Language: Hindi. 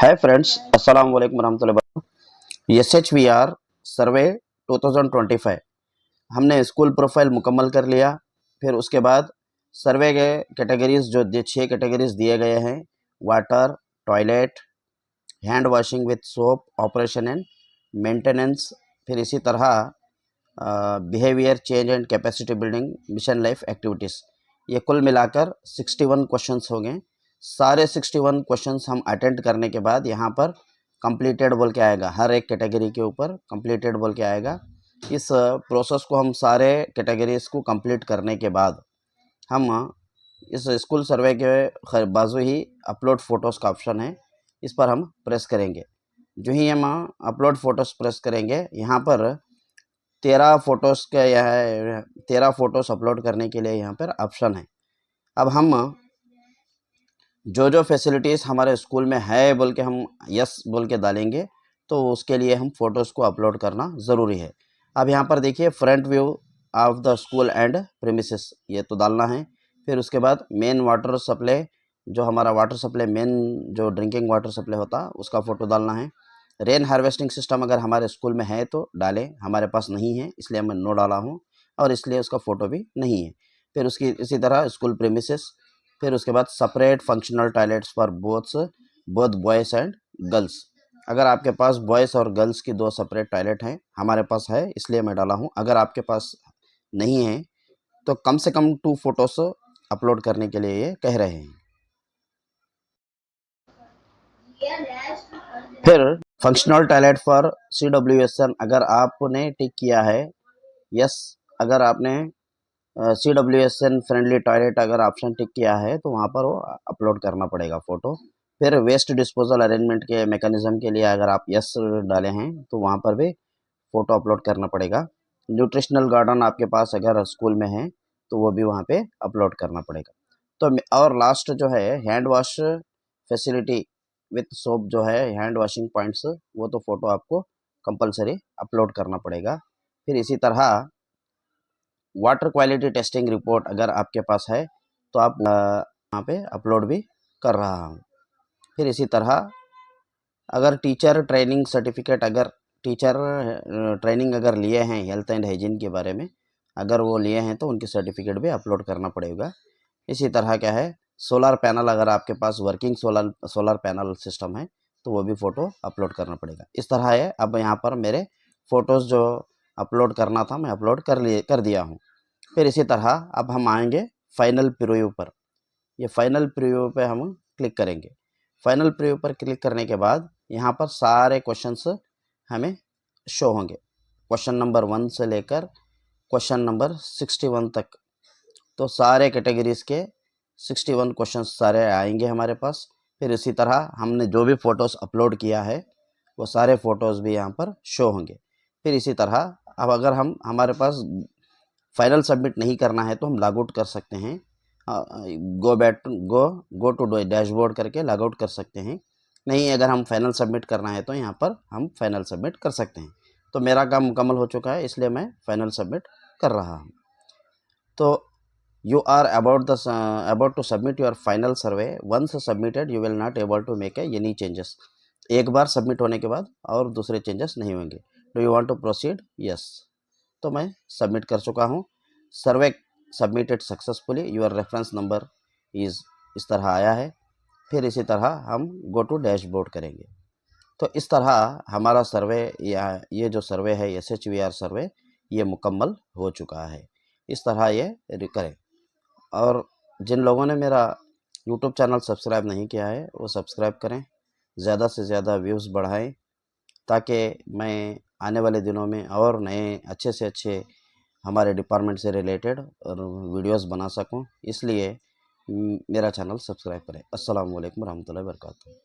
हाय फ्रेंड्स, अस्सलाम वालेकुम रहमतुल्लाहि वबरकातुहू। SHVR सर्वे 2025 हमने स्कूल प्रोफाइल मुकम्मल कर लिया। फिर उसके बाद सर्वे के कैटेगरीज जो 6 कैटेगरीज दिए गए हैं, water, toilet, hand washing with soap, operation and maintenance, फिर इसी तरह behaviour change and capacity building, mission life activities, ये कुल मिलाकर 61 क्वेश्चंस हो गए। सारे 61 क्वेश्चंस हम अटेंड करने के बाद यहाँ पर कंप्लीटेड बोल के आएगा, हर एक कैटेगरी के ऊपर कंप्लीटेड बोल के आएगा। इस प्रोसेस को हम सारे कैटेगरीज को कंप्लीट करने के बाद हम इस स्कूल सर्वे के बाजू ही अपलोड फ़ोटोज़ का ऑप्शन है, इस पर हम प्रेस करेंगे। जो ही हम अपलोड फ़ोटोज़ प्रेस करेंगे, यहाँ पर 13 फ़ोटोज़ का यह 13 फ़ोटोज़ अपलोड करने के लिए यहाँ पर ऑप्शन है। अब हम जो फैसिलिटीज़ हमारे स्कूल में है बोल के हम यस बोल के डालेंगे, तो उसके लिए हम फ़ोटोज़ को अपलोड करना ज़रूरी है। अब यहाँ पर देखिए front view of the school and premises, ये तो डालना है। फिर उसके बाद मेन वाटर सप्लाई, जो हमारा वाटर सप्लाई मेन जो ड्रिंकिंग वाटर सप्लाई होता है उसका फ़ोटो डालना है। रेन हार्वेस्टिंग सिस्टम अगर हमारे स्कूल में है तो डालें, हमारे पास नहीं है इसलिए मैं नो डाला हूँ और इसलिए उसका फ़ोटो भी नहीं है। फिर उसकी इसी तरह स्कूल प्रीमिसेस, फिर उसके बाद separate functional toilets for both boys and girls. अगर आपके पास बॉयज़ और गर्ल्स की 2 सेपरेट टॉयलेट हैं, हमारे पास है इसलिए मैं डाला हूँ। अगर आपके पास नहीं है तो कम से कम 2 फ़ोटोज़ अपलोड करने के लिए ये कह रहे हैं। फिर फंक्शनल टॉयलेट फॉर CWSN, अगर आपने टिक किया है यस, अगर आपने CWSN फ्रेंडली टॉयलेट अगर ऑप्शन टिक किया है तो वहाँ पर वो अपलोड करना पड़ेगा फ़ोटो। फिर वेस्ट डिस्पोजल अरेंजमेंट के मैकेनिज़्म के लिए अगर आप यस डाले हैं तो वहाँ पर भी फ़ोटो अपलोड करना पड़ेगा। न्यूट्रिशनल गार्डन आपके पास अगर स्कूल में है तो वो भी वहाँ पे अपलोड करना पड़ेगा। तो और लास्ट जो है hand wash facility with soap, जो है हैंड वॉशिंग पॉइंट्स, वो तो फ़ोटो आपको कंपलसरी अपलोड करना पड़ेगा। फिर इसी तरह वाटर क्वालिटी टेस्टिंग रिपोर्ट अगर आपके पास है तो आप वहाँ पे अपलोड भी कर रहा हूँ। फिर इसी तरह अगर टीचर ट्रेनिंग सर्टिफिकेट, अगर टीचर ट्रेनिंग अगर लिए हैं हेल्थ एंड हाइजीन के बारे में, अगर वो लिए हैं तो उनकी सर्टिफिकेट भी अपलोड करना पड़ेगा। इसी तरह क्या है, सोलर पैनल, अगर आपके पास वर्किंग सोलर पैनल सिस्टम है तो वो भी फ़ोटो अपलोड करना पड़ेगा। इस तरह है। अब यहाँ पर मेरे फ़ोटोज़ जो अपलोड करना था मैं अपलोड कर दिया हूँ। फिर इसी तरह अब हम आएंगे फाइनल प्रीव्यू पर। ये फाइनल प्रीव्यू पे हम क्लिक करेंगे। फाइनल प्रीव्यू पर क्लिक करने के बाद यहाँ पर सारे क्वेश्चंस हमें शो होंगे, क्वेश्चन नंबर 1 से लेकर क्वेश्चन नंबर 61 तक। तो सारे कैटेगरीज़ के 61 क्वेश्चंस सारे आएंगे हमारे पास। फिर इसी तरह हमने जो भी फ़ोटोज़ अपलोड किया है वो सारे फ़ोटोज़ भी यहाँ पर शो होंगे। फिर इसी तरह अब अगर हमारे पास फाइनल सबमिट नहीं करना है तो हम लॉग आउट कर सकते हैं। गो टू डैशबोर्ड करके लॉग आउट कर सकते हैं। नहीं, अगर हम फाइनल सबमिट करना है तो यहाँ पर हम फाइनल सबमिट कर सकते हैं। तो मेरा काम मुकम्मल हो चुका है इसलिए मैं फाइनल सबमिट कर रहा हूँ। तो you are about to submit your final survey. Once submitted you will not able to make any changes. एक बार सबमिट होने के बाद और दूसरे चेंजेस नहीं होंगे। Do you want to proceed? Yes. तो मैं सबमिट कर चुका हूँ। Survey submitted successfully, your reference number is, इस तरह आया है। फिर इसी तरह हम गो टू डैशबोर्ड करेंगे। तो इस तरह हमारा सर्वे या ये जो सर्वे है SHVR सर्वे ये मुकम्मल हो चुका है। इस तरह ये करें। और जिन लोगों ने मेरा YouTube चैनल सब्सक्राइब नहीं किया है वो सब्सक्राइब करें, ज़्यादा से ज़्यादा व्यूज़ बढ़ाएं ताकि मैं आने वाले दिनों में और नए अच्छे से अच्छे हमारे डिपार्टमेंट से रिलेटेड और वीडियोस बना सकूं। इसलिए मेरा चैनल सब्सक्राइब करें। अस्सलाम वालेकुम रहमतुल्लाहि व बरकातुहू।